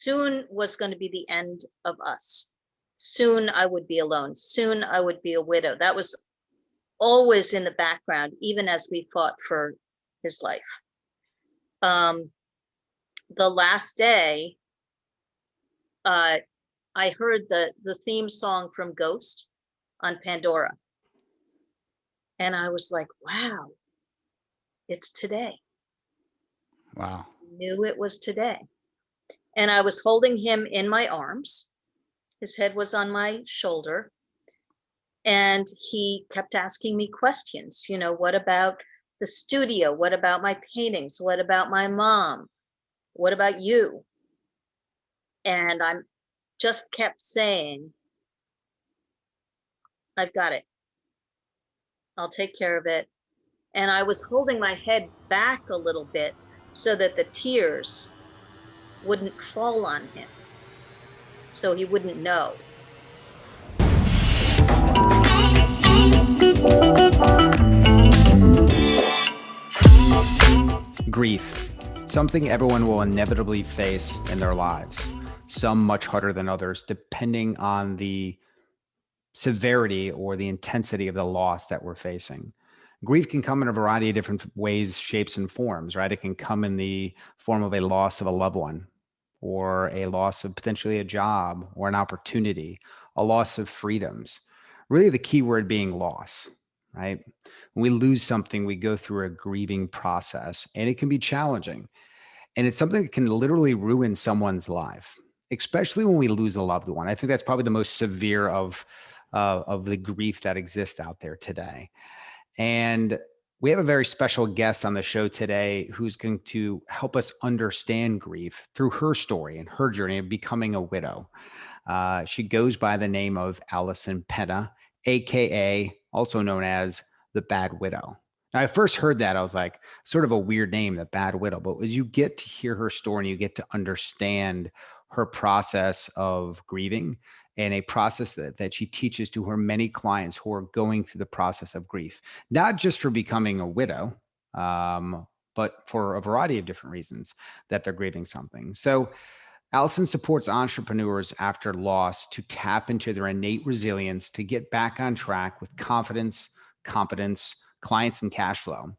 soon was going to be the end of us. Soon I would be alone. Soon I would be a widow. That was always in the background, even as we fought for his life. The last day, I heard the theme song from Ghost on Pandora. And I was like, wow, it's today. Wow. I knew it was today. And I was holding him in my arms. His head was on my shoulder. And he kept asking me questions. What about the studio? What about my paintings? What about my mom? What about you? And I just kept saying, I've got it. I'll take care of it. And I was holding my head back a little bit so that the tears wouldn't fall on him, so he wouldn't know. Grief, something everyone will inevitably face in their lives, some much harder than others, depending on the severity or the intensity of the loss that we're facing. Grief can come in a variety of different ways, shapes, and forms, right? It can come in the form of a loss of a loved one, or a loss of potentially a job or an opportunity, a loss of freedoms. Really, the key word being loss, right? When we lose something, we go through a grieving process, and it can be challenging. And it's something that can literally ruin someone's life, especially when we lose a loved one. I think that's probably the most severe of the grief that exists out there today. And we have a very special guest on the show today who's going to help us understand grief through her story and her journey of becoming a widow. She goes by the name of Alison Pena, AKA also known as the Bad Widow. Now, I first heard that, I was like, sort of a weird name, the Bad Widow. But as you get to hear her story and you get to understand her process of grieving, and a process that she teaches to her many clients who are going through the process of grief, not just for becoming a widow, but for a variety of different reasons that they're grieving something. So Alison supports entrepreneurs after loss to tap into their innate resilience to get back on track with confidence, competence, clients, and cash flow.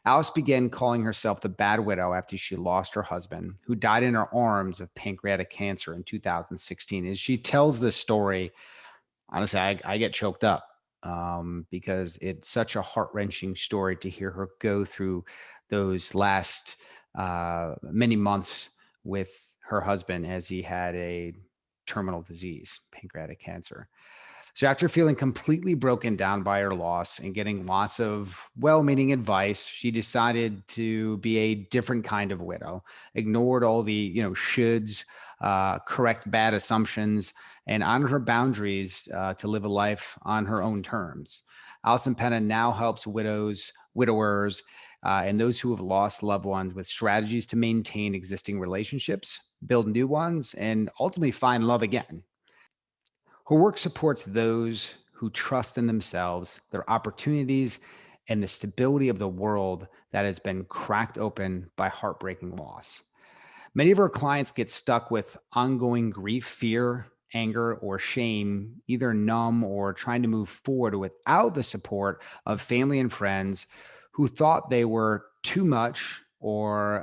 Alice began calling herself the Bad Widow after she lost her husband, who died in her arms of pancreatic cancer in 2016. As she tells this story, honestly, I get choked up because it's such a heart-wrenching story to hear her go through those last many months with her husband as he had a terminal disease, pancreatic cancer. So after feeling completely broken down by her loss and getting lots of well-meaning advice, she decided to be a different kind of widow, ignored all the, shoulds, correct bad assumptions, and honored her boundaries to live a life on her own terms. Alison Pena now helps widowers, and those who have lost loved ones with strategies to maintain existing relationships, build new ones, and ultimately find love again. Her work supports those who trust in themselves, their opportunities, and the stability of the world that has been cracked open by heartbreaking loss. Many of our clients get stuck with ongoing grief, fear, anger, or shame, either numb or trying to move forward without the support of family and friends who thought they were too much, or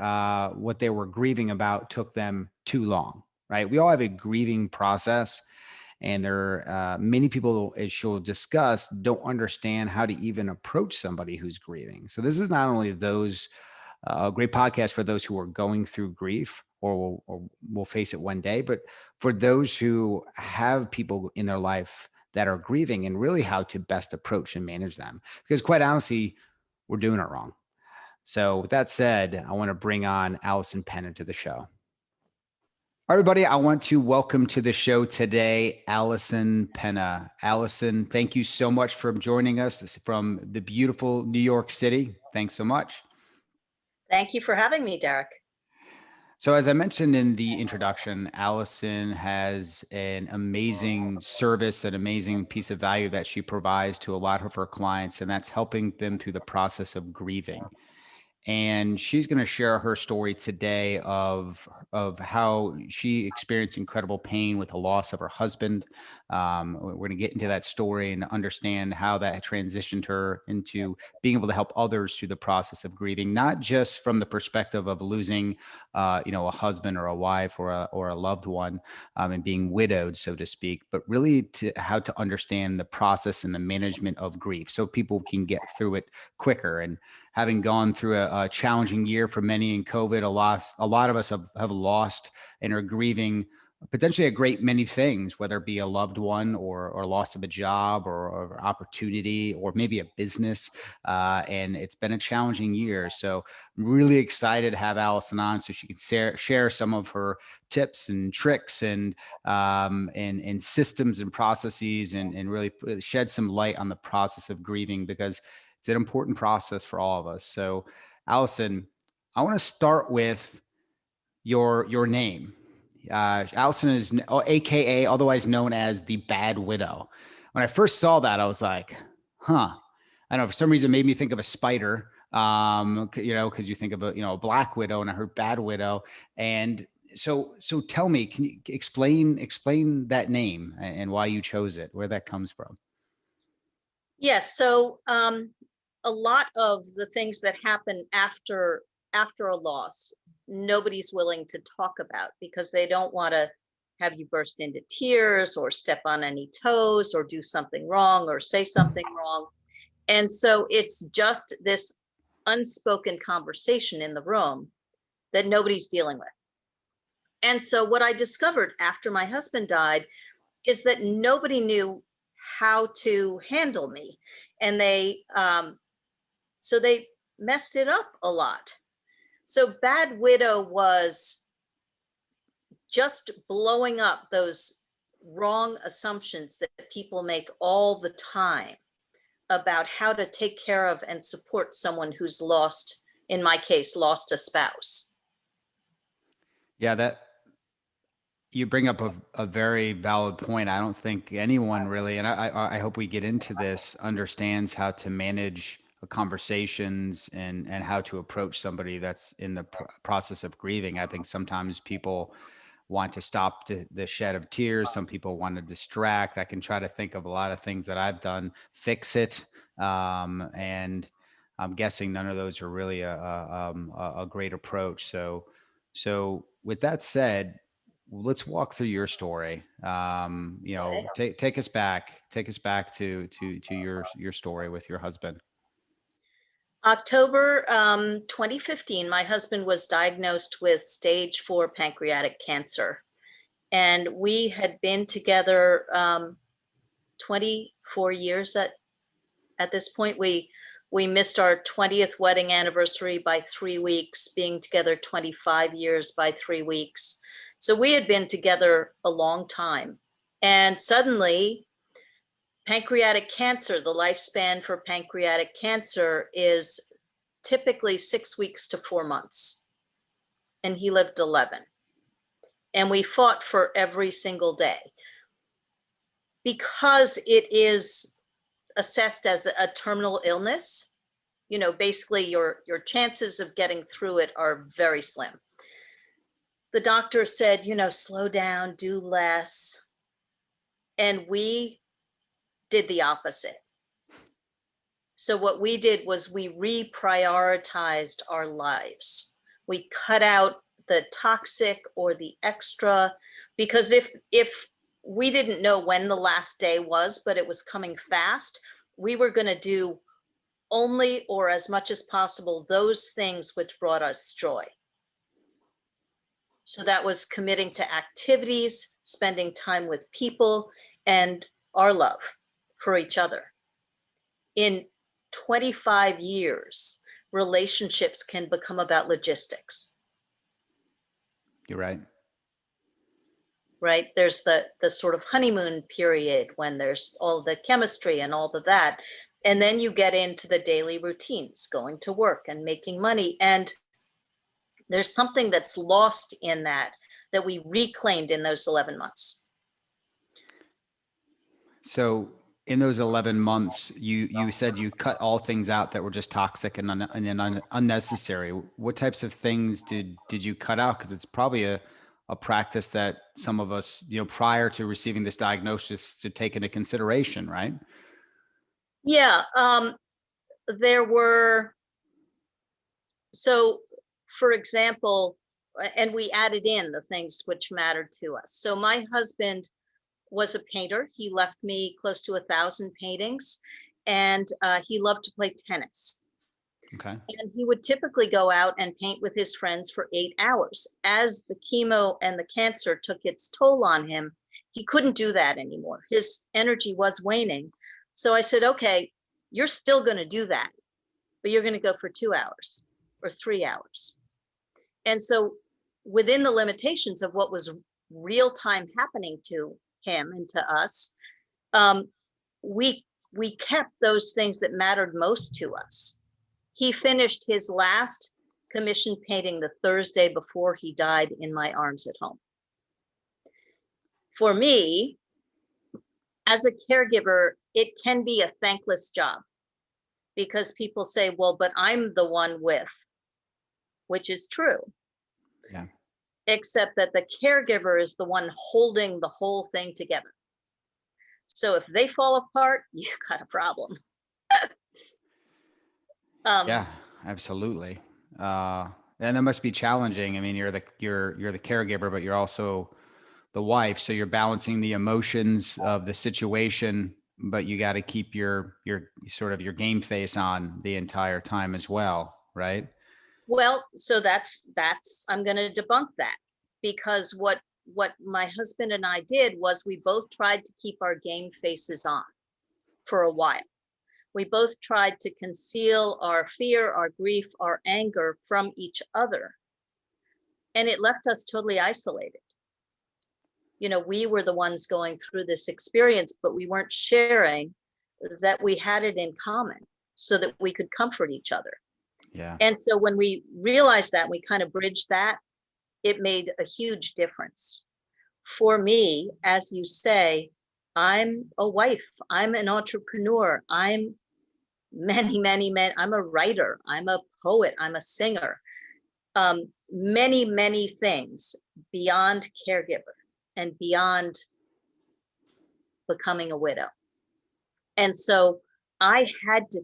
what they were grieving about took them too long, right? We all have a grieving process. And there are many people, as she'll discuss, don't understand how to even approach somebody who's grieving. So this is not only those a great podcast for those who are going through grief or will face it one day, but for those who have people in their life that are grieving, and really how to best approach and manage them. Because quite honestly, we're doing it wrong. So with that said, I want to bring on Alison Pena to the show. Everybody, I want to welcome to the show today, Alison Pena. Alison, thank you so much for joining us from the beautiful New York City. Thanks so much. Thank you for having me, Derek. So as I mentioned in the introduction, Alison has an amazing service, an amazing piece of value that she provides to a lot of her clients, and that's helping them through the process of grieving. and she's going to share her story today of how she experienced incredible pain with the loss of her husband. We're going to get into that story and understand how that transitioned her into being able to help others through the process of grieving, not just from the perspective of losing, a husband or a wife or a loved one, and being widowed, so to speak, but really to how to understand the process and the management of grief so people can get through it quicker. And having gone through a challenging year for many in COVID, a lot of us have lost and are grieving potentially a great many things, whether it be a loved one or loss of a job or opportunity or maybe a business. And it's been a challenging year. So I'm really excited to have Alison on so she can share some of her tips and tricks and systems and processes and really shed some light on the process of grieving, because it's an important process for all of us. So, Alison, I want to start with your name. Alison is AKA, otherwise known as the Bad Widow. When I first saw that, I was like, huh. I don't know, for some reason it made me think of a spider, because you think of a Black Widow, and I heard Bad Widow. And so tell me, can you explain that name and why you chose it, where that comes from? Yes. So a lot of the things that happen after a loss, nobody's willing to talk about because they don't want to have you burst into tears or step on any toes or do something wrong or say something wrong. And so it's just this unspoken conversation in the room that nobody's dealing with. And so what I discovered after my husband died is that nobody knew how to handle me. And they messed it up a lot. So Bad Widow was just blowing up those wrong assumptions that people make all the time about how to take care of and support someone who's lost, in my case, lost a spouse. Yeah, that you bring up a very valid point. I don't think anyone really, and I hope we get into this, understands how to manage conversations and how to approach somebody that's in the process of grieving. I think sometimes people want to stop the shed of tears. Some people want to distract. I can try to think of a lot of things that I've done, fix it. And I'm guessing none of those are really a great approach. So with that said, let's walk through your story. Take us back to your story with your husband. October 2015, my husband was diagnosed with stage 4 pancreatic cancer. And we had been together 24 years at this point. We missed our 20th wedding anniversary by 3 weeks, being together 25 years by 3 weeks. So we had been together a long time. And suddenly, pancreatic cancer, the lifespan for pancreatic cancer is typically 6 weeks to 4 months. And he lived 11. And we fought for every single day. Because it is assessed as a terminal illness, basically your chances of getting through it are very slim. The doctor said, slow down, do less. And we did the opposite. So what we did was we reprioritized our lives. We cut out the toxic or the extra, because if we didn't know when the last day was, but it was coming fast, we were going to do only or as much as possible those things which brought us joy. So that was committing to activities, spending time with people, and our love for each other. In 25 years, relationships can become about logistics. You're right. Right? There's the sort of honeymoon period when there's all the chemistry and all of that. And then you get into the daily routines, going to work and making money. And there's something that's lost in that we reclaimed in those 11 months. So in those 11 months, you said you cut all things out that were just toxic and, unnecessary. What types of things did you cut out? Because it's probably a practice that some of us, prior to receiving this diagnosis, should take into consideration, right? Yeah, there were, so for example, and we added in the things which mattered to us. So my husband was a painter. He left me close to 1,000 paintings, and he loved to play tennis. Okay. And he would typically go out and paint with his friends for 8 hours. As the chemo and the cancer took its toll on him, he couldn't do that anymore. His energy was waning. So I said, okay, you're still going to do that, but you're going to go for 2 hours or 3 hours. And so within the limitations of what was real time happening to him and to us, we kept those things that mattered most to us. He finished his last commissioned painting the Thursday before he died in my arms at home. For me, as a caregiver, it can be a thankless job because people say, well, but I'm the one with, which is true. Yeah. Except that the caregiver is the one holding the whole thing together. So if they fall apart, you got a problem. Yeah, absolutely. And that must be challenging. I mean, you're the caregiver, but you're also the wife. So you're balancing the emotions of the situation, but you got to keep your sort of your game face on the entire time as well, right? Well, so that's I'm going to debunk that, because what my husband and I did was we both tried to keep our game faces on for a while. We both tried to conceal our fear, our grief, our anger from each other. And it left us totally isolated. We were the ones going through this experience, but we weren't sharing that we had it in common so that we could comfort each other. Yeah. And so when we realized that, we kind of bridged that, it made a huge difference. For me, as you say, I'm a wife, I'm an entrepreneur, I'm many, I'm a writer, I'm a poet, I'm a singer, many things beyond caregiver and beyond becoming a widow. And so I had to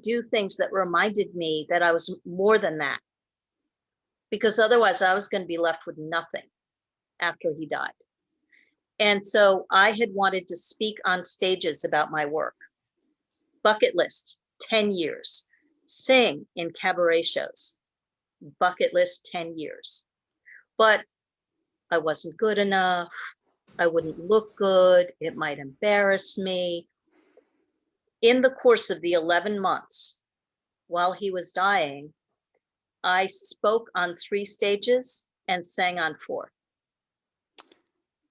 do things that reminded me that I was more than that, because otherwise I was going to be left with nothing after he died. And so I had wanted to speak on stages about my work. Bucket list, 10 years. Sing in cabaret shows. Bucket list, 10 years. But I wasn't good enough. I wouldn't look good. It might embarrass me. In the course of the 11 months while he was dying, I spoke on 3 stages and sang on 4.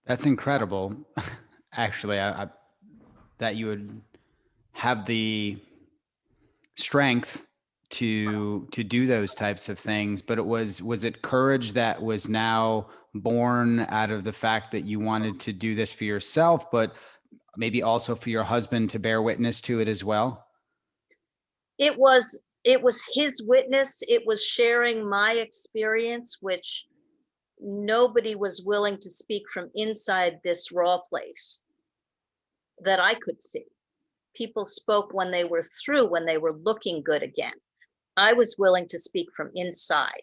That's incredible. Actually, that you would have the strength to do those types of things, but was it courage that was now born out of the fact that you wanted to do this for yourself, but maybe also for your husband to bear witness to it as well? It was his witness. It was sharing my experience, which nobody was willing to speak from inside this raw place that I could see. People spoke when they were through, when they were looking good again. I was willing to speak from inside.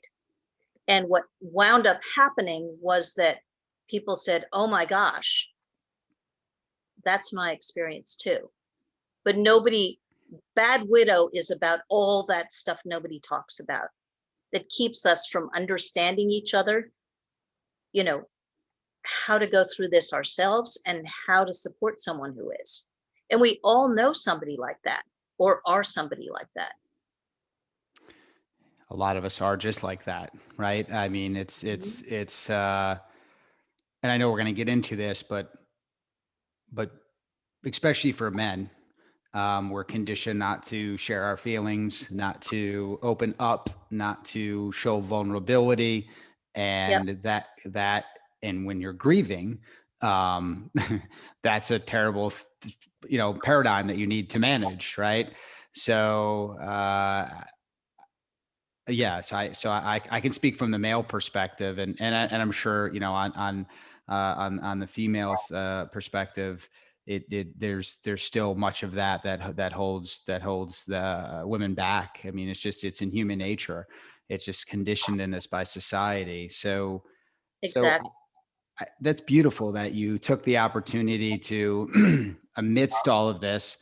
And what wound up happening was that people said, oh my gosh, that's my experience too. But Bad Widow is about all that stuff nobody talks about that keeps us from understanding each other, how to go through this ourselves and how to support someone who is. And we all know somebody like that or are somebody like that. A lot of us are just like that, right? I mean, it's and I know we're going to get into this, but especially for men, we're conditioned not to share our feelings, not to open up, not to show vulnerability, Yep. and and when you're grieving, um, that's a terrible, paradigm that you need to manage, right? So, yeah, so I can speak from the male perspective, and I'm sure on the female's perspective, there's still much of that holds the women back. I mean, it's in human nature. It's just conditioned in us by society. So Exactly. that's beautiful that you took the opportunity to, amidst all of this,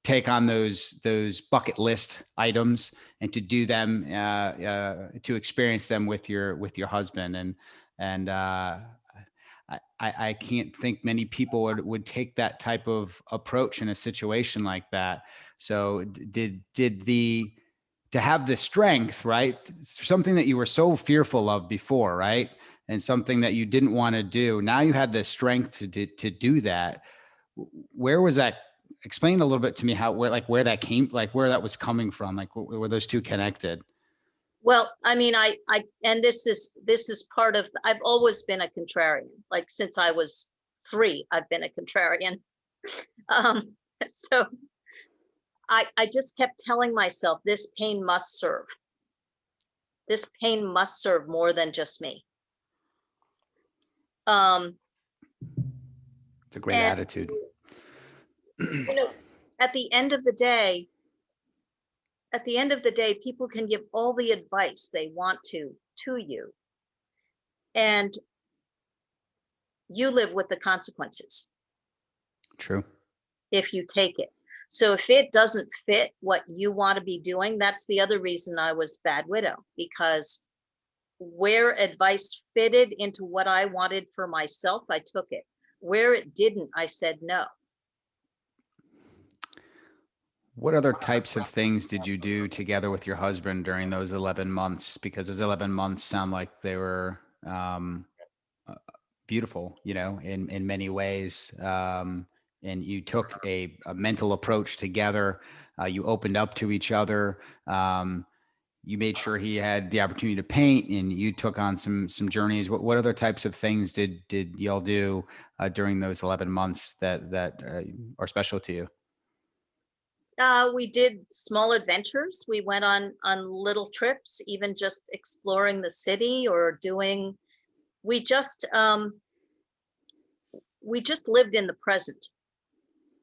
take on those bucket list items and to do them, to experience them with your husband. And I can't think many people would take that type of approach in a situation like that. So did the to have the strength, right? Something that you were so fearful of before, right? And something that you didn't want to do. Now you had the strength to do that. Where was that? Explain a little bit to me where that came, like where that was coming from, like were those two connected? Well, I mean, and this is part of, I've always been a contrarian. Like since I was 3, I've been a contrarian. Um, so I just kept telling myself this pain must serve. This pain must serve more than just me. It's a great And attitude. you know, at the end of the day, people can give all the advice they want to you, and you live with the consequences True. if you take it. So if it doesn't fit what you want to be doing, that's the other reason I was bad widow, because where advice fitted into what I wanted for myself, I took it. Where it didn't, I said no. What other types of things did you do together with your husband during those 11 months? Because those 11 months sound like they were, uh, beautiful, in many ways. And you took a mental approach together. You opened up to each other. You made sure he had the opportunity to paint, and you took on some journeys. What other types of things did y'all do during those 11 months that are special to you? We did small adventures. We went on little trips, even just exploring the city or doing. We just lived in the present,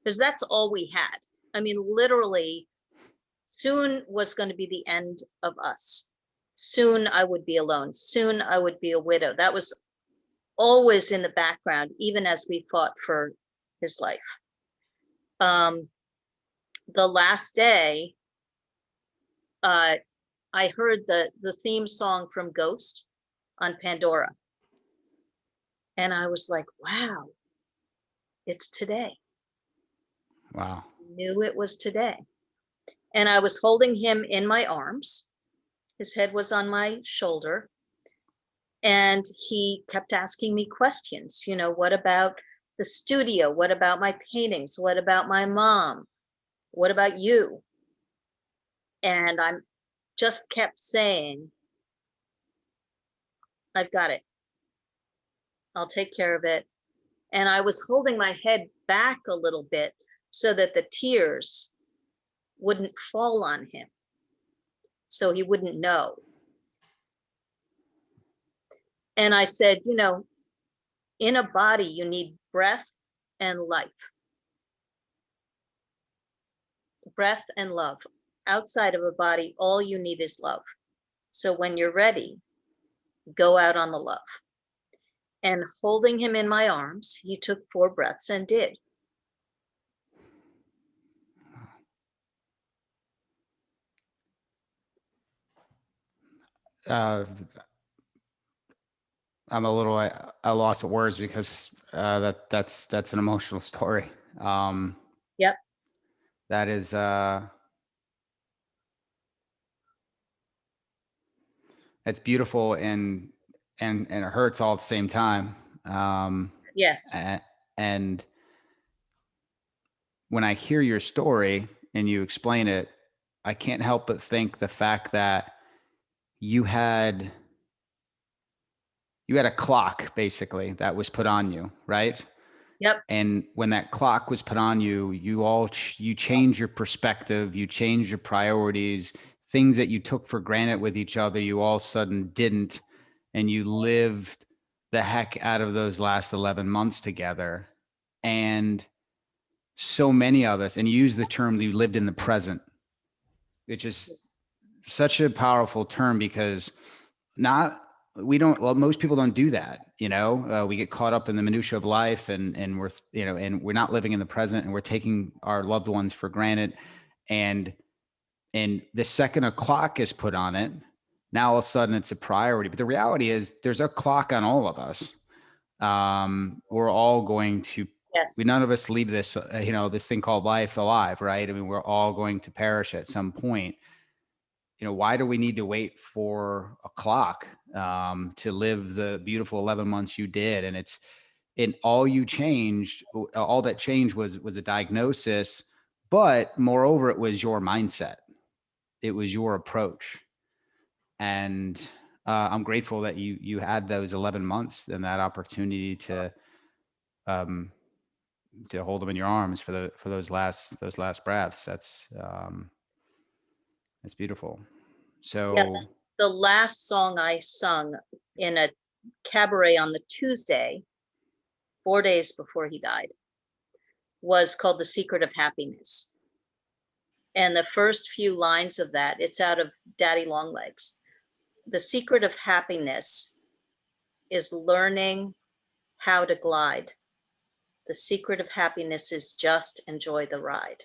because that's all we had. I mean, literally, soon was going to be the end of us. Soon I would be alone. Soon I would be a widow. That was always in the background, even as we fought for his life. The last day, I heard the theme song from Ghost on Pandora, and I was like, wow, it's today. Wow. Knew it was today. And I was holding him in my arms. His head was on my shoulder. And he kept asking me questions. What about the studio? What about my paintings? What about my mom? What about you? And I just kept saying, I've got it. I'll take care of it. And I was holding my head back a little bit so that the tears wouldn't fall on him, so he wouldn't know. And I said, in a body, you need breath and life. Breath and love. Outside of a body, all you need is love. So when you're ready, go out on the love. And holding him in my arms, he took 4 breaths and did. Uh, I'm a little at a loss of words because that's an emotional story. Yep. That is it's beautiful and it hurts all at the same time. Yes. And when I hear your story and you explain it, I can't help but think the fact that you had you had a clock basically that was put on you, right? Yep. And when that clock was put on you, you change your perspective, you change your priorities, things that you took for granted with each other, you all of a sudden didn't, and you lived the heck out of those last 11 months together. And so many of us, and you use the term, you lived in the present, which is such a powerful term because most people don't do that. We get caught up in the minutia of life and we're not living in the present, and we're taking our loved ones for granted. And the second a clock is put on it, now all of a sudden it's a priority. But the reality is there's a clock on all of us. We're all going to, Yes. none of us leave this, this thing called life alive, right? I mean, we're all going to perish at some point. Why do we need to wait for a clock to live the beautiful 11 months you did? And all that changed was a diagnosis, but moreover, it was your mindset. It was your approach. And I'm grateful that you had those 11 months and that opportunity to hold them in your arms for those last breaths. That's beautiful. Yeah. So The last song I sung in a cabaret on the Tuesday, 4 days before he died, was called The Secret of Happiness. And the first few lines of that, it's out of Daddy Longlegs. The secret of happiness is learning how to glide. The secret of happiness is just enjoy the ride.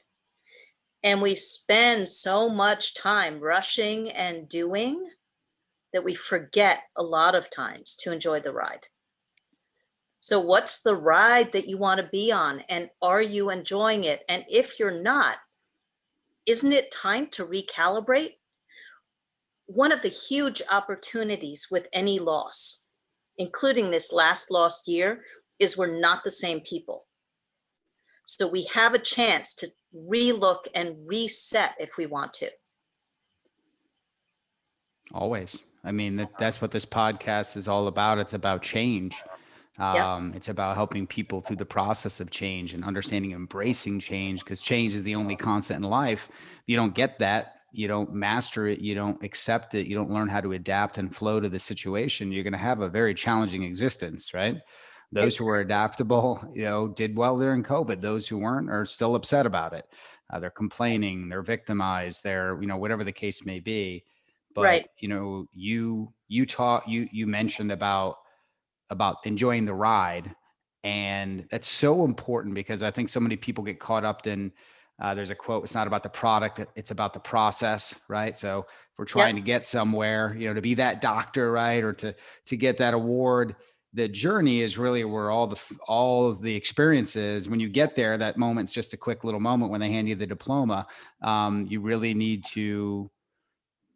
And we spend so much time rushing and doing that we forget a lot of times to enjoy the ride. So what's the ride that you want to be on? And are you enjoying it? And if you're not, isn't it time to recalibrate? One of the huge opportunities with any loss, including this last lost year, is we're not the same people. So we have a chance to relook and reset if we want to. Always. I mean, that's what this podcast is all about. It's about change. Yep. It's about helping people through the process of change and understanding, embracing change, because change is the only constant in life. If you don't get that, you don't master it, you don't accept it, you don't learn how to adapt and flow to the situation, you're going to have a very challenging existence, right? Those who were adaptable, did well during COVID. Those who weren't are still upset about it. They're complaining, they're victimized, they're, whatever the case may be. But, Right. you mentioned about enjoying the ride. And that's so important because I think so many people get caught up in, there's a quote, it's not about the product, it's about the process, right? So if we're trying to get somewhere, to be that doctor, right? Or to get that award, the journey is really where all of the experiences, when you get there, that moment's just a quick little moment when they hand you the diploma. You really need to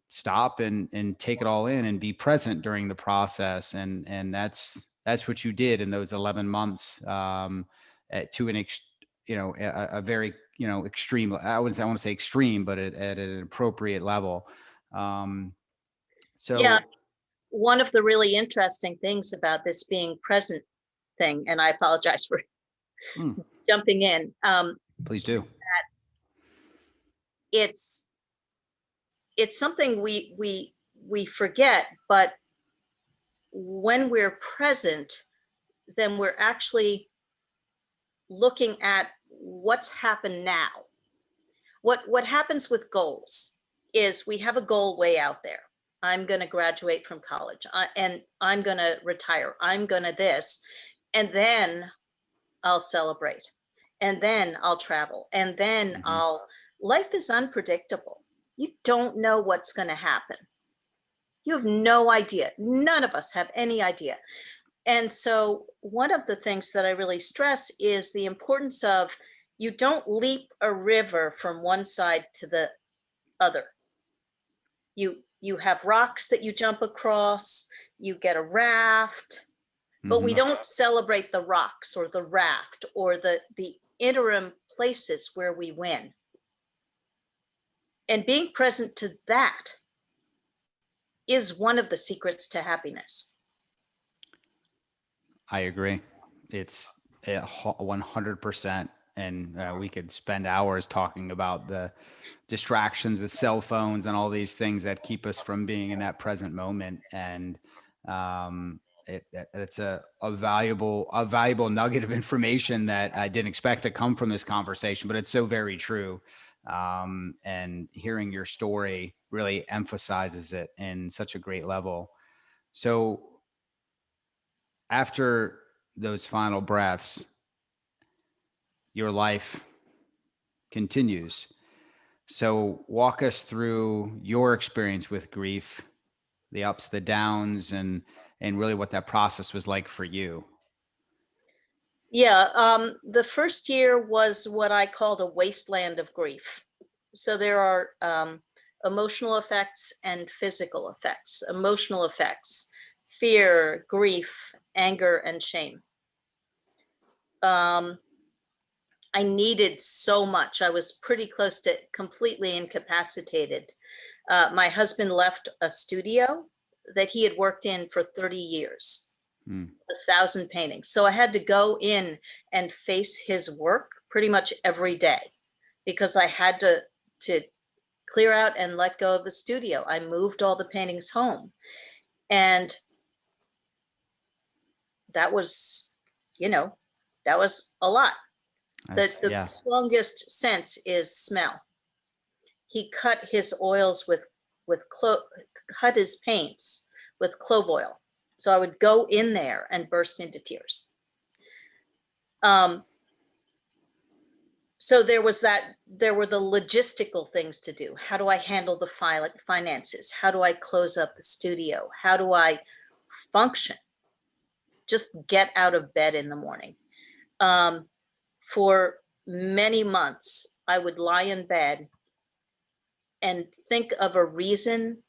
stop and take it all in and be present during the process. And that's what you did in those 11 months, to a very, extreme, I want to say extreme, but at an appropriate level. Yeah. One of the really interesting things about this being present thing, and I apologize for jumping in. Please do. It's something we forget, but when we're present, then we're actually looking at what's happened now. What happens with goals is we have a goal way out there. I'm going to graduate from college, and I'm going to retire. I'm going to this, and then I'll celebrate, and then I'll travel, and then life is unpredictable. You don't know what's going to happen. You have no idea. None of us have any idea. And so one of the things that I really stress is the importance of, you don't leap a river from one side to the other. You have rocks that you jump across, you get a raft, but we don't celebrate the rocks or the raft or the interim places where we win. And being present to that is one of the secrets to happiness. I agree. It's 100%. And we could spend hours talking about the distractions with cell phones and all these things that keep us from being in that present moment. And it's a valuable nugget of information that I didn't expect to come from this conversation, but it's so very true. And hearing your story really emphasizes it in such a great level. So after those final breaths, your life continues. So walk us through your experience with grief, the ups, the downs, and really what that process was like for you. Yeah, the first year was what I called a wasteland of grief. So there are emotional effects and physical effects. Emotional effects, fear, grief, anger, and shame. Um, I needed so much. I was pretty close to completely incapacitated. My husband left a studio that he had worked in for 30 years. Mm. 1,000 paintings. So I had to go in and face his work pretty much every day because I had to clear out and let go of the studio. I moved all the paintings home. And that was, you know, that was a lot. The Yeah. strongest sense is smell. He cut his oils cut his paints with clove oil. So I would go in there and burst into tears. So there were the logistical things to do. How do I handle the finances? How do I close up the studio? How do I function? Just get out of bed in the morning. For many months, I would lie in bed and think of a reason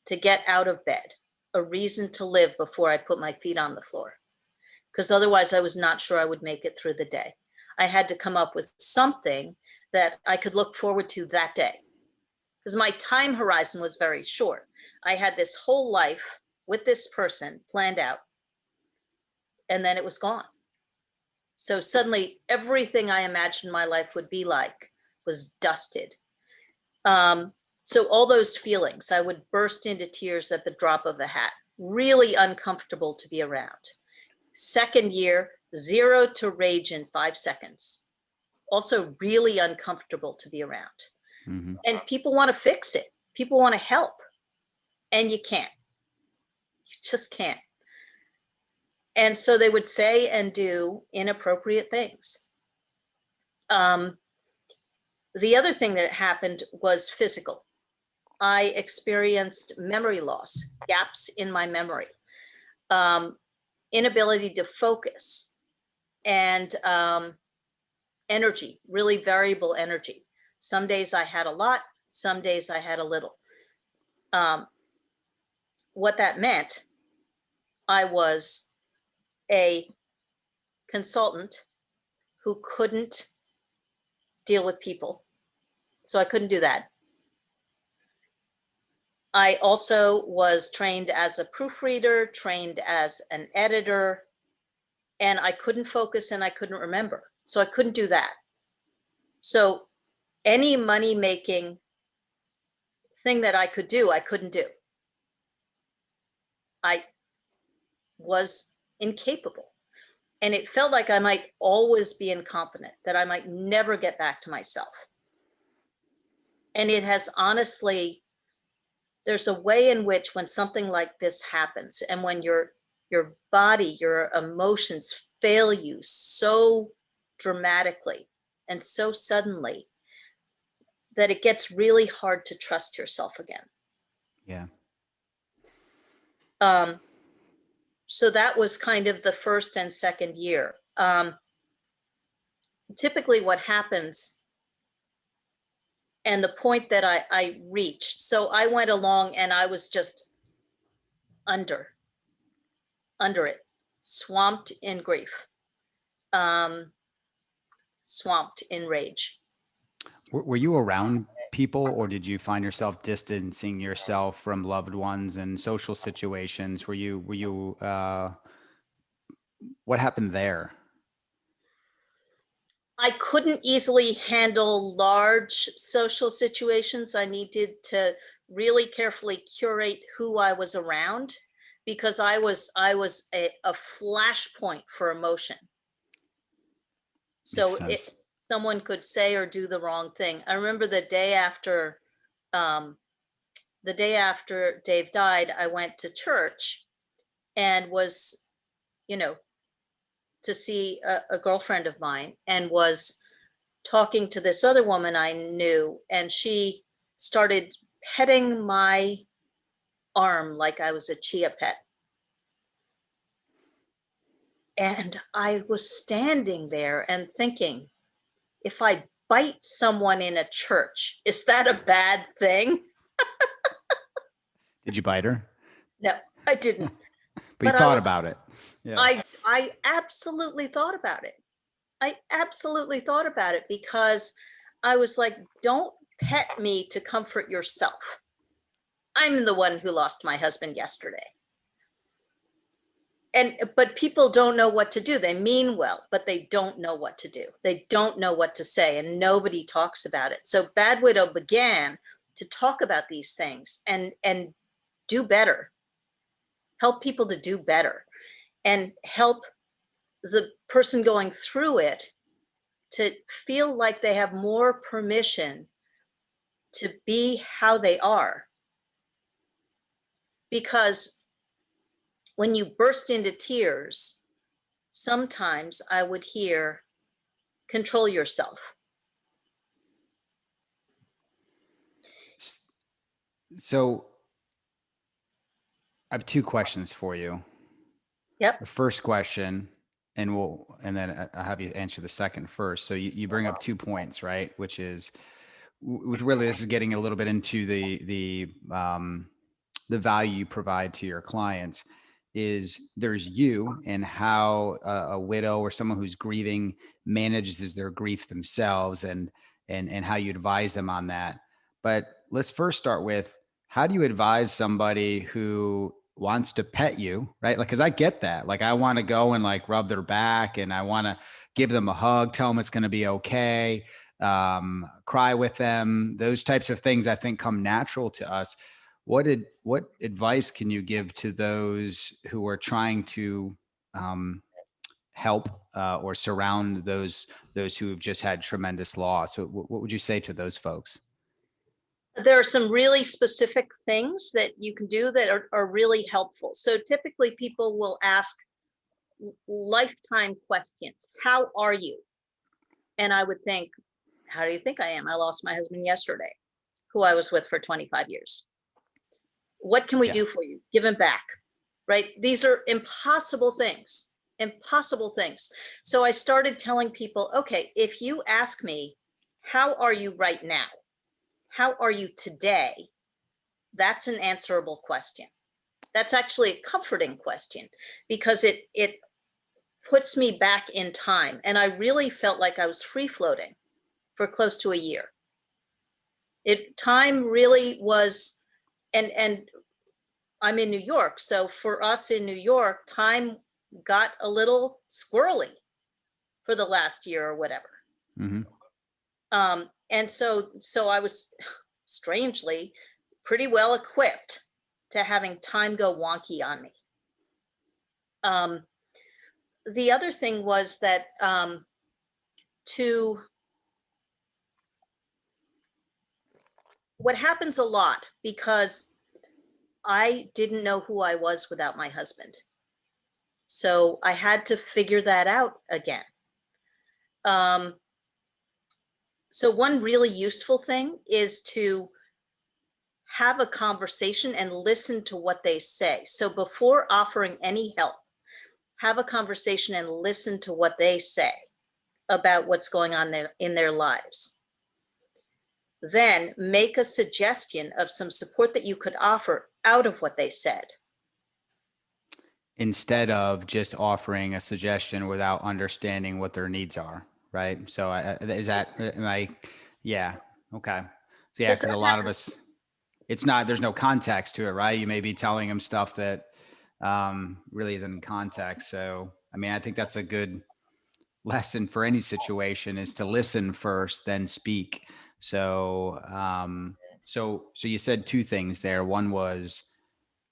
to get out of bed, a reason to live before I put my feet on the floor. Because otherwise I was not sure I would make it through the day. I had to come up with something that I could look forward to that day. Because my time horizon was very short. I had this whole life with this person planned out, and then it was gone. So suddenly everything I imagined my life would be like was dusted. So all those feelings, I would burst into tears at the drop of a hat, really uncomfortable to be around. Second year, 0 to rage in 5 seconds. Also really uncomfortable to be around. Mm-hmm. And people want to fix it. People want to help. And you can't. You just can't. And so they would say and do inappropriate things. The other thing that happened was physical. I experienced memory loss, gaps in my memory, inability to focus, and energy, really variable energy. Some days I had a lot, some days I had a little. What that meant, I was a consultant who couldn't deal with people. So I couldn't do that. I also was trained as a proofreader, trained as an editor, and I couldn't focus and I couldn't remember. So I couldn't do that. So any money-making thing that I could do, I couldn't do. I was incapable. And it felt like I might always be incompetent, that I might never get back to myself. And it has honestly, there's a way in which when something like this happens and when your body, your emotions fail you so dramatically and so suddenly that it gets really hard to trust yourself again. Yeah. So that was kind of the first and second year. Typically what happens and the point that I reached, so I went along and I was just under it, swamped in grief, swamped in rage. Were you around people, or did you find yourself distancing yourself from loved ones and social situations? Were you what happened there? I couldn't easily handle large social situations. I needed to really carefully curate who I was around because I was a flashpoint for emotion. Makes So sense. someone could say or do the wrong thing. I remember um, the day after Dave died, I went to church and was, you know, to see a girlfriend of mine and was talking to this other woman I knew, and she started petting my arm like I was a chia pet. And I was standing there and thinking, if I bite someone in a church, is that a bad thing? Did you bite her? No, I didn't. But you But I thought was about it. Yeah. I absolutely thought about it. I absolutely thought about it because I was like, don't pet me to comfort yourself. I'm the one who lost my husband yesterday. And but people don't know what to do. They mean well, but they don't know what to do. They don't know what to say, and nobody talks about it. So Bad Widow began to talk about these things and do better. Help people to do better and help the person going through it to feel like they have more permission to be how they are. Because when you burst into tears, sometimes I would hear, control yourself. S- So I have two questions for you. Yep. The first question, and then I'll have you answer the second first. So you bring up 2 points, right? Which is with really, this is getting a little bit into the value you provide to your clients. Is there's you and how a widow or someone who's grieving manages their grief themselves, and how you advise them on that. But let's first start with, how do you advise somebody who wants to pet you, right? Like, cause I get that. Like, I want to go and like rub their back, and I want to give them a hug, tell them it's going to be okay, cry with them. Those types of things I think come natural to us. What advice can you give to those who are trying to help or surround those who have just had tremendous loss? What would you say to those folks? There are some really specific things that you can do that are really helpful. So typically people will ask lifetime questions. How are you? And I would think, how do you think I am? I lost my husband yesterday, who I was with for 25 years. What can we Yeah. do for you? Give him back, right? These are impossible things, impossible things. So I started telling people, okay, if you ask me, how are you right now? How are you today? That's an answerable question. That's actually a comforting question because it puts me back in time. And I really felt like I was free floating for close to a year. It time really was, and I'm in New York. So for us in New York, time got a little squirrely for the last year or whatever. Mm-hmm. And so I was strangely pretty well equipped to having time go wonky on me. Um, the other thing was that to what happens a lot because I didn't know who I was without my husband. So I had to figure that out again. Um, so one really useful thing is to have a conversation and listen to what they say. So before offering any help, have a conversation and listen to what they say about what's going on in their lives. Then make a suggestion of some support that you could offer out of what they said. Instead of just offering a suggestion without understanding what their needs are, right? So is that, am I, yeah, okay. So yeah, Does because that a lot of happen? us, it's not, there's no context to it, right? You may be telling them stuff that really isn't in context. So I mean, I think that's a good lesson for any situation, is to listen first, then speak. So, so you said two things there. One was,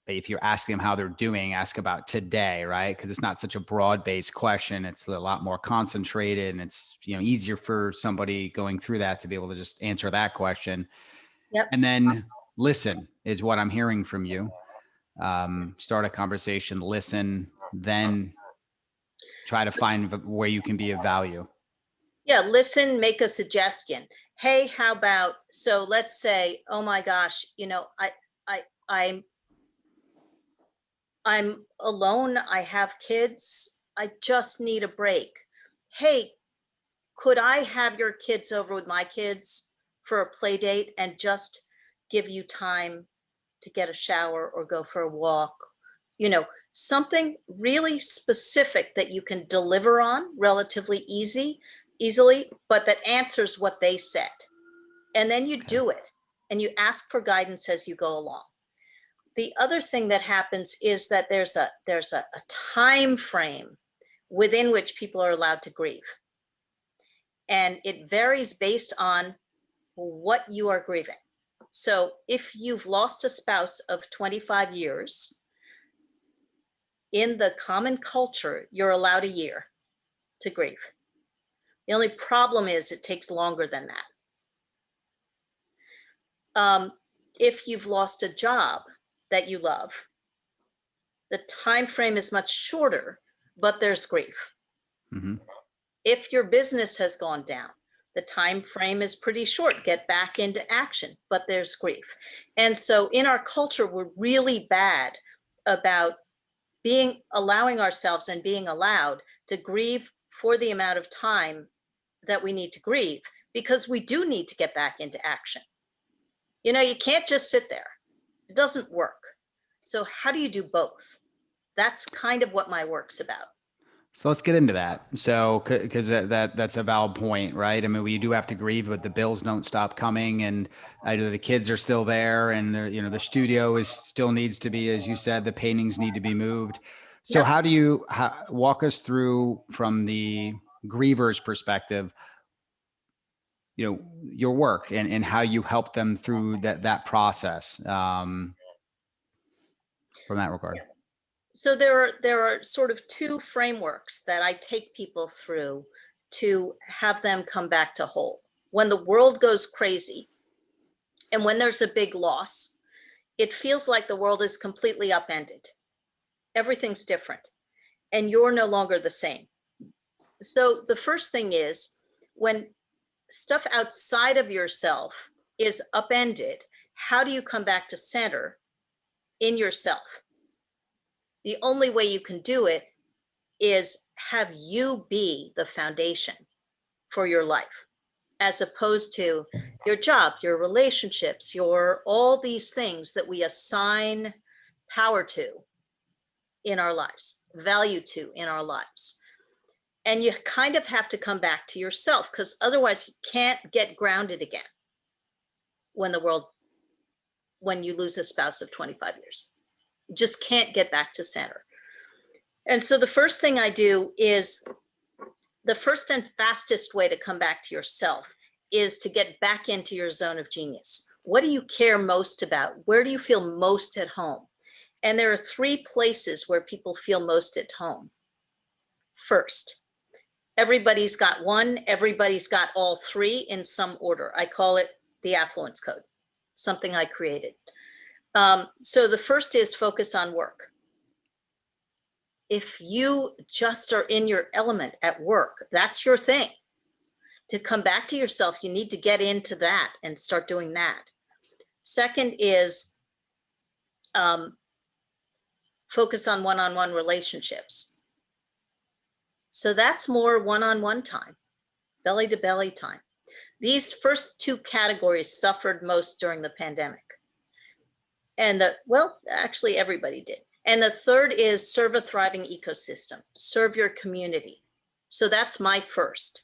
if you're asking them how they're doing, ask about today, right? Because it's not such a broad-based question. It's a lot more concentrated, and it's, easier for somebody going through that to be able to just answer that question. Yep. And then listen is what I'm hearing from you. Start a conversation, listen, then try to find where you can be of value. Yeah, listen, make a suggestion. Hey, how about, so let's say, oh my gosh, I I'm alone, I have kids, I just need a break. Hey, could I have your kids over with my kids for a play date and just give you time to get a shower or go for a walk? Something really specific that you can deliver on relatively easily, but that answers what they said. And then you Okay. do it and you ask for guidance as you go along. The other thing that happens is that there's a time frame within which people are allowed to grieve. And it varies based on what you are grieving. So if you've lost a spouse of 25 years, in the common culture, you're allowed a year to grieve. The only problem is it takes longer than that. If you've lost a job that you love, the time frame is much shorter, but there's grief. Mm-hmm. If your business has gone down, the time frame is pretty short. Get back into action, but there's grief. And so in our culture, we're really bad about allowing ourselves and being allowed to grieve for the amount of time that we need to grieve, because we do need to get back into action. You can't just sit there. It doesn't work. So how do you do both? That's kind of what my work's about. So let's get into that. So, because that's a valid point, right? I mean, we do have to grieve, but the bills don't stop coming, and the kids are still there, and the studio still needs to be, as you said, the paintings need to be moved. So, Yep. how do you walk us through, from the griever's perspective, your work and how you help them through that process, from that regard? So there are sort of two frameworks that I take people through to have them come back to whole. When the world goes crazy and when there's a big loss, it feels like the world is completely upended. Everything's different and you're no longer the same. So the first thing is, when stuff outside of yourself is upended, how do you come back to center in yourself? The only way you can do it is have you be the foundation for your life, as opposed to your job, your relationships, all these things that we assign power to in our lives, value to in our lives. And you kind of have to come back to yourself, because otherwise you can't get grounded again when you lose a spouse of 25 years. You just can't get back to center. And so the first thing I do is, the first and fastest way to come back to yourself is to get back into your zone of genius. What do you care most about? Where do you feel most at home? And there are three places where people feel most at home. First, everybody's got one, everybody's got all three in some order. I call it the affluence code, something I created. So the first is focus on work. If you just are in your element at work, that's your thing. To come back to yourself, you need to get into that and start doing that. Second is focus on one-on-one relationships. So that's more one-on-one time, belly-to-belly time. These first two categories suffered most during the pandemic. And actually everybody did. And the third is serve a thriving ecosystem, serve your community. So that's my first.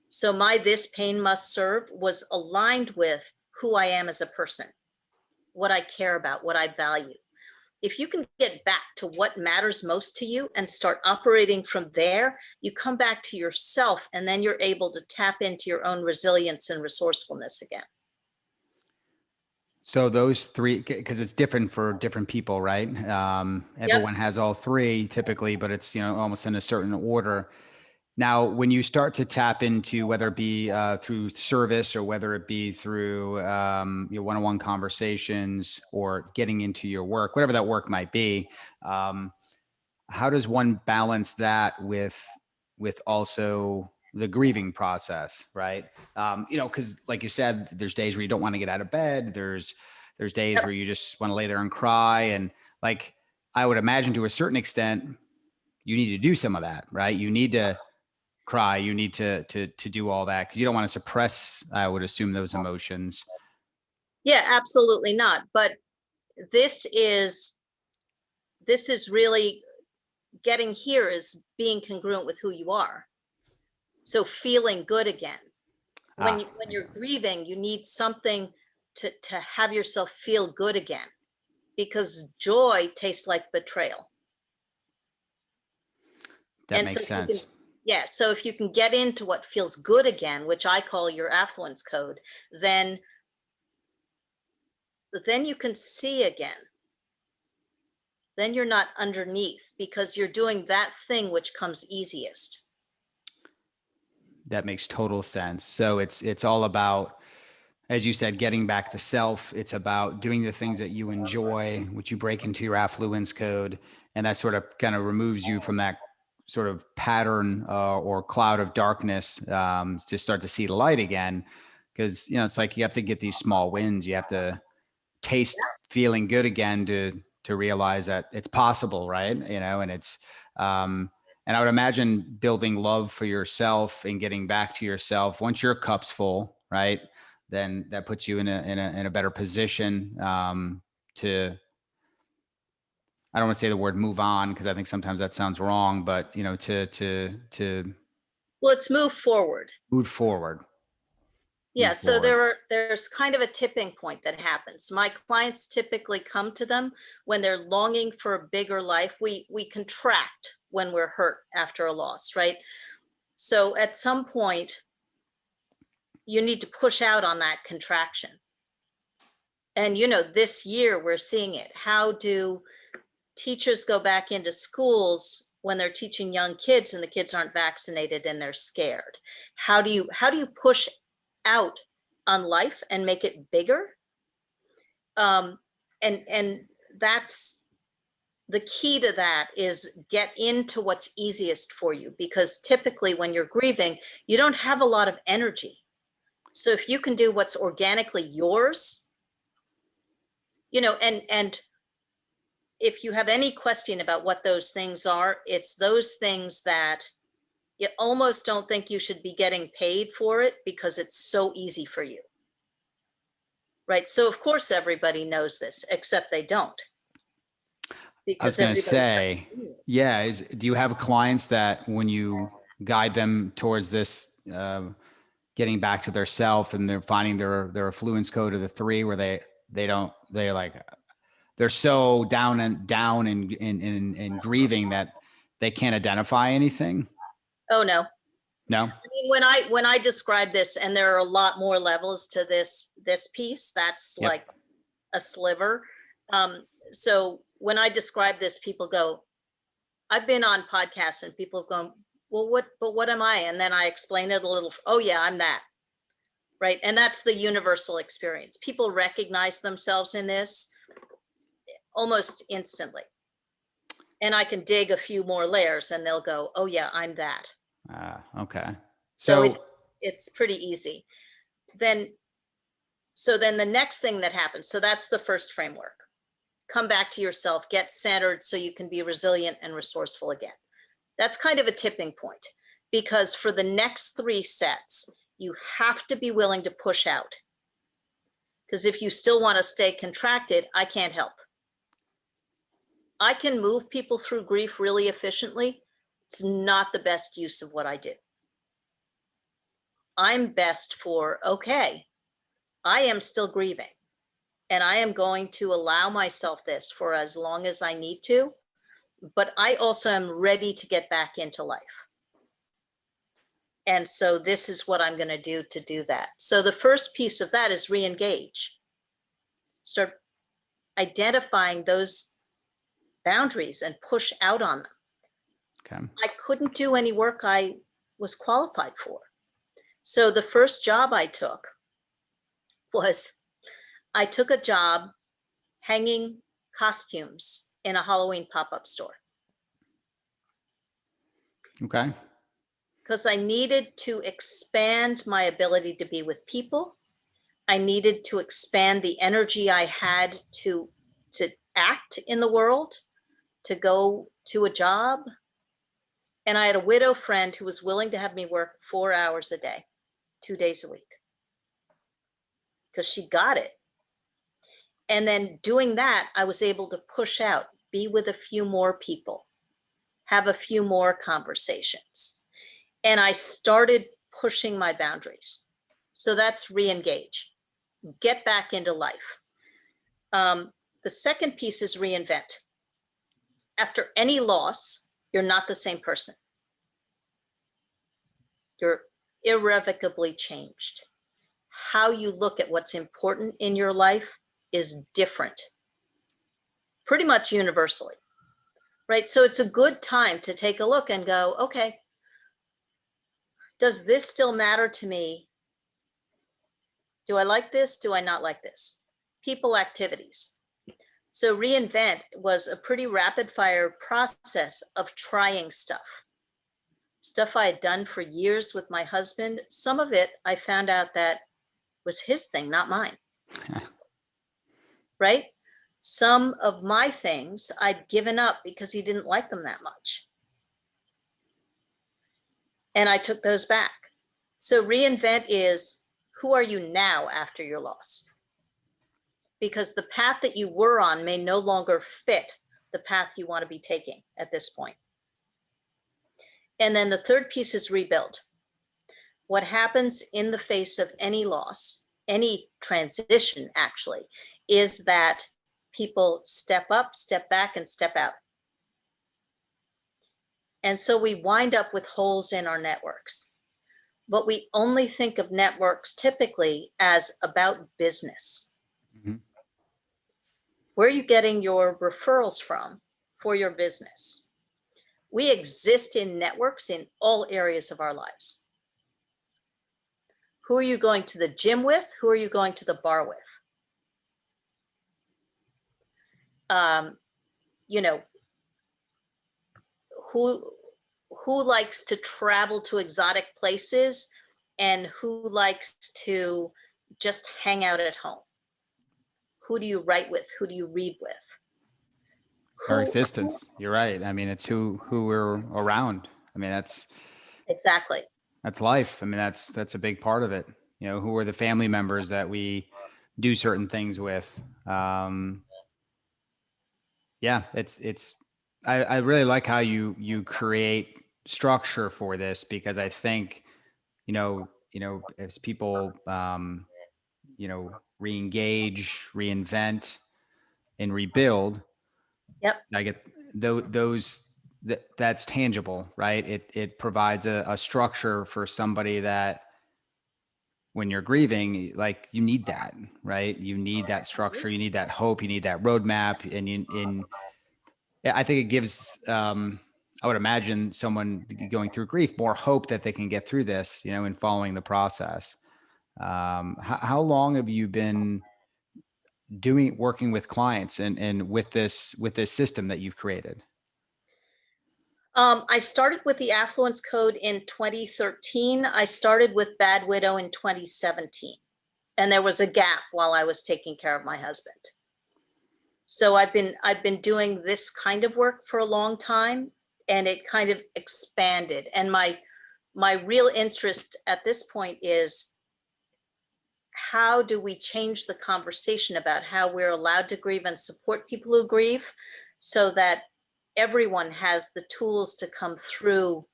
So my This Pain Must Serve was aligned with who I am as a person, what I care about, what I value. if you can get back to what matters most to you and start operating from there, you come back to yourself, and then you're able to tap into your own resilience and resourcefulness again. So those three, because it's different for different people, right? Everyone has all three typically, but it's, almost in a certain order. Now, when you start to tap into, whether it be through service or whether it be through your one-on-one conversations or getting into your work, whatever that work might be, how does one balance that with also the grieving process, right? Because like you said, there's days where you don't want to get out of bed. There's days where you just want to lay there and cry. And like, I would imagine to a certain extent, you need to do some of that, right? You need to cry. You need to do all that because you don't want to suppress, I would assume, those emotions. Yeah, absolutely not. But this is really getting here is being congruent with who you are. So feeling good again. When you're grieving, you need something to have yourself feel good again, because joy tastes like betrayal. That makes sense. Yeah. So if you can get into what feels good again, which I call your affluence code, then you can see again. Then you're not underneath because you're doing that thing which comes easiest. That makes total sense. So it's all about, as you said, getting back to self. It's about doing the things that you enjoy, which you break into your affluence code. And that sort of kind of removes you from that sort of pattern or cloud of darkness to start to see the light again. Because, it's like you have to get these small wins. You have to taste feeling good again to realize that it's possible, right? And it's and I would imagine building love for yourself and getting back to yourself once your cup's full, right? Then that puts you in a better position to, I don't want to say the word move on, because I think sometimes that sounds wrong, but to Well, it's move forward. move forward. Yeah, so there's kind of a tipping point that happens. My clients typically come to them when they're longing for a bigger life. We contract when we're hurt after a loss, right? So at some point, you need to push out on that contraction. And this year we're seeing it. How do teachers go back into schools when they're teaching young kids and the kids aren't vaccinated and they're scared? How do you push out on life and make it bigger? And that's the key to that, is get into what's easiest for you, because typically when you're grieving, you don't have a lot of energy. So if you can do what's organically yours, and if you have any question about what those things are, it's those things that you almost don't think you should be getting paid for it because it's so easy for you. Right. So of course everybody knows this, except they don't. I was going to say, do you have clients that when you guide them towards this, getting back to their self, and they're finding their affluence code of the 3, where they're so down in grieving that they can't identify anything? Oh, no. No. I mean, when I describe this, and there are a lot more levels to this piece, that's like a sliver. So when I describe this, people go, I've been on podcasts and people have gone, well, what am I? And then I explain it a little. Oh yeah, I'm that. Right. And that's the universal experience. People recognize themselves in this almost instantly. And I can dig a few more layers and they'll go, oh yeah, I'm that. Okay. So it's pretty easy. So then the next thing that happens, so that's the first framework. Come back to yourself, get centered so you can be resilient and resourceful again. That's kind of a tipping point, because for the next 3 sets, you have to be willing to push out. Because if you still want to stay contracted, I can't help. I can move people through grief really efficiently. It's not the best use of what I do. I'm best for, okay, I am still grieving. and I am going to allow myself this for as long as I need to, but I also am ready to get back into life. And so this is what I'm going to do that. So the first piece of that is re-engage. Start identifying those boundaries and push out on them. Okay. I couldn't do any work I was qualified for. So the first job I took was I took a job hanging costumes in a Halloween pop-up store. Okay. Because I needed to expand my ability to be with people. I needed to expand the energy I had to act in the world, to go to a job. And I had a widow friend who was willing to have me work 4 hours a day, 2 days a week, because she got it. And then doing that, I was able to push out, be with a few more people, have a few more conversations. And I started pushing my boundaries. So that's re-engage, get back into life. The second piece is reinvent. After any loss, you're not the same person. You're irrevocably changed. How you look at what's important in your life is different, pretty much universally, right? So it's a good time to take a look and go, okay, does this still matter to me? Do I like this? Do I not like this? People, activities. So reinvent was a pretty rapid fire process of trying stuff I had done for years with my husband. Some of it I found out that was his thing, not mine. Right? Some of my things I'd given up because he didn't like them that much. And I took those back. So reinvent is, who are you now after your loss? Because the path that you were on may no longer fit the path you want to be taking at this point. And then the third piece is rebuild. What happens in the face of any loss, any transition actually, is that people step up, step back, and step out. And so we wind up with holes in our networks. But we only think of networks typically as about business. Mm-hmm. Where are you getting your referrals from for your business? We exist in networks in all areas of our lives. Who are you going to the gym with? Who are you going to the bar with? You know, who likes to travel to exotic places and who likes to just hang out at home? Who do you write with? Who do you read with? Our existence. You're right. I mean, it's who we're around. I mean, Exactly. That's life. I mean, that's a big part of it. You know, who are the family members that we do certain things with? Yeah, I really like how you create structure for this, because I think, as people, re-engage, reinvent, and rebuild, Yep. I get that's tangible, right? It provides a structure for somebody that, when you're grieving, like, you need that, right? You need that structure, you need that hope, you need that roadmap. And I think it gives, I would imagine, someone going through grief more hope that they can get through this, in following the process. How long have you been working with clients and with this system that you've created? I started with the Affluence Code in 2013. I started with Bad Widow in 2017. And there was a gap while I was taking care of my husband. So I've been doing this kind of work for a long time, and it kind of expanded. And my real interest at this point is, how do we change the conversation about how we're allowed to grieve and support people who grieve, so that everyone has the tools to come through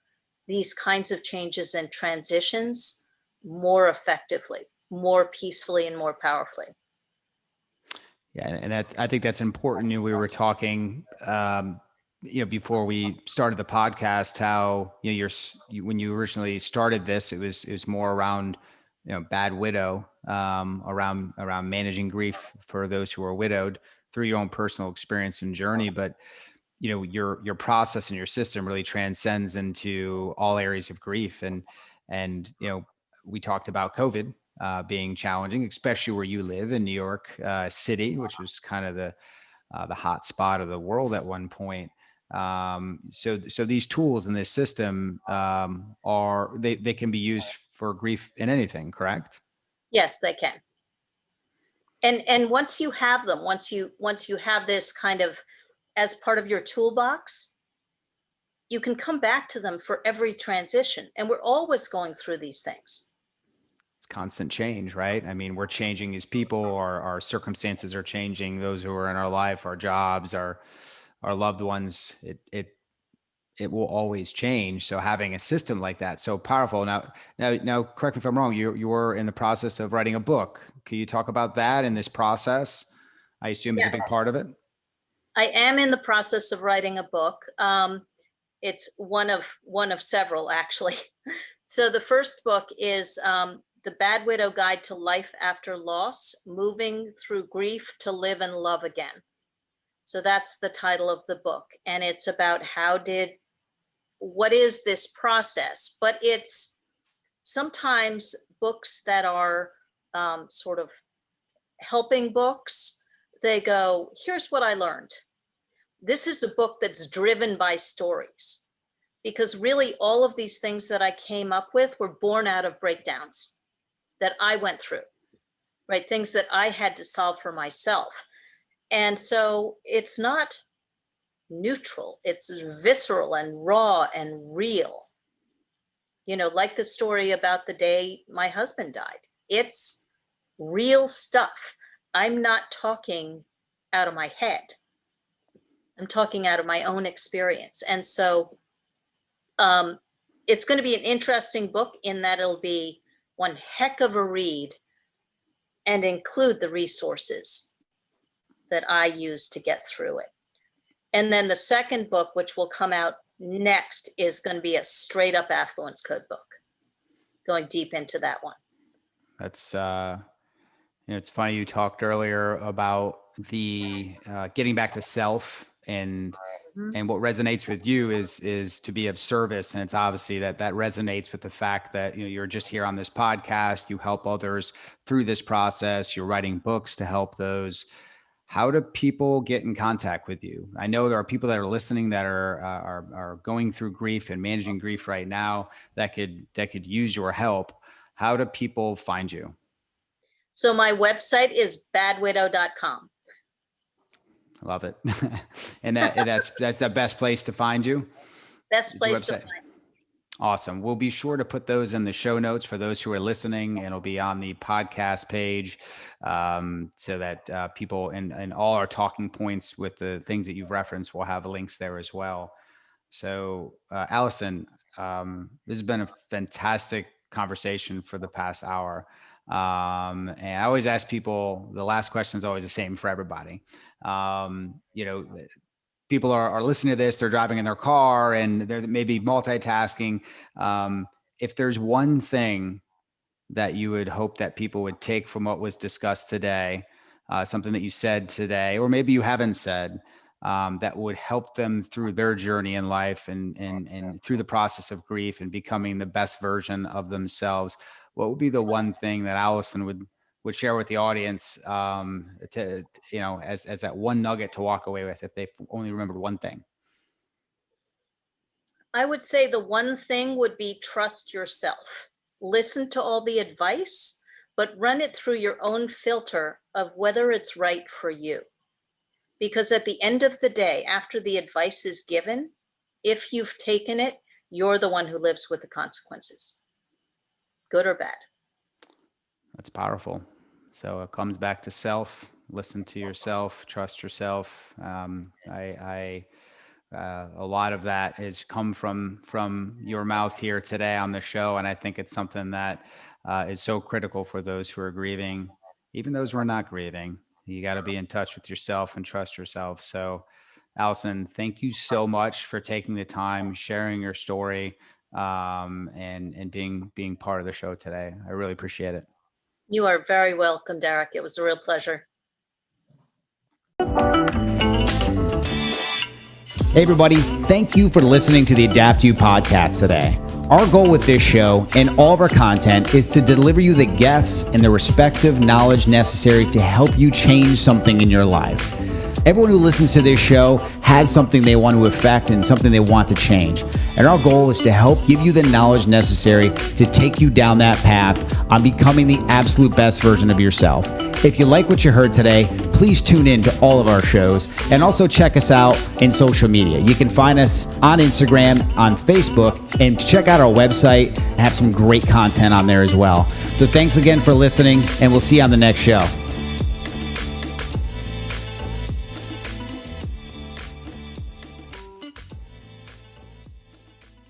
these kinds of changes and transitions more effectively, more peacefully, and more powerfully. Yeah, and I think that's important. We were talking, before we started the podcast, how when you originally started this, it was more around, bad widow, around managing grief for those who are widowed through your own personal experience and journey. But your process and your system really transcends into all areas of grief, and we talked about COVID being challenging, especially where you live in New York City, which was kind of the hot spot of the world at one point. So these tools in this system they can be used for grief in anything, correct? Yes, they can. And once you have them, once you have this kind of as part of your toolbox, you can come back to them for every transition. And we're always going through these things. It's constant change, right? I mean, we're changing as people, our circumstances are changing, those who are in our life, our jobs, our loved ones, it will always change. So having a system like that, so powerful. Now, correct me if I'm wrong. You were in the process of writing a book. Can you talk about that in this process? I assume is a big part Yes, of it. I am in the process of writing a book. It's one of several, actually. So the first book is The Bad Widow Guide to Life After Loss: Moving Through Grief to Live and Love Again. So that's the title of the book. And it's about what is this process? But it's sometimes books that are sort of helping books. They go, here's what I learned. This is a book that's driven by stories, because really all of these things that I came up with were born out of breakdowns that I went through, right? Things that I had to solve for myself. And so it's not neutral, it's visceral and raw and real. Like the story about the day my husband died. It's real stuff. I'm not talking out of my head. I'm talking out of my own experience. And so it's going to be an interesting book in that it'll be one heck of a read and include the resources that I use to get through it. And then the second book, which will come out next, is going to be a straight up affluence code book, going deep into that one. That's it's funny, you talked earlier about the getting back to self, and what resonates with you is to be of service. And it's obviously that resonates with the fact that you're just here on this podcast, you help others through this process, you're writing books to help those. How do people get in contact with you? I know there are people that are listening that are going through grief and managing grief right now that could use your help. How do people find you? So my website is badwidow.com. Love it. And that's the best place to find you. Best Is the place to website. find. Awesome. We'll be sure to put those in the show notes for those who are listening, and it'll be on the podcast page, so that people and all our talking points with the things that you've referenced will have links there as well. So, Alison, this has been a fantastic conversation for the past hour. And I always ask people, the last question is always the same for everybody. Um, you know, People are listening to this, they're driving in their car and they're maybe multitasking. If there's one thing that you would hope that people would take from what was discussed today, something that you said today, or maybe you haven't said, that would help them through their journey in life and through the process of grief and becoming the best version of themselves, what would be the one thing that Alison would share with the audience, as that one nugget to walk away with if they only remembered one thing? I would say the one thing would be trust yourself. Listen to all the advice, but run it through your own filter of whether it's right for you. Because at the end of the day, after the advice is given, if you've taken it, you're the one who lives with the consequences, good or bad. That's powerful. So it comes back to self. Listen to yourself. Trust yourself. A lot of that has come from your mouth here today on the show, and I think it's something that is so critical for those who are grieving, even those who are not grieving. You got to be in touch with yourself and trust yourself. So, Alison, thank you so much for taking the time, sharing your story, and being part of the show today. I really appreciate it. You are very welcome, Derek. It was a real pleasure. Hey everybody, thank you for listening to the Adapt You podcast today. Our goal with this show and all of our content is to deliver you the guests and the respective knowledge necessary to help you change something in your life. Everyone who listens to this show has something they want to affect and something they want to change. And our goal is to help give you the knowledge necessary to take you down that path on becoming the absolute best version of yourself. If you like what you heard today, please tune in to all of our shows and also check us out in social media. You can find us on Instagram, on Facebook, and check out our website and have some great content on there as well. So thanks again for listening, and we'll see you on the next show.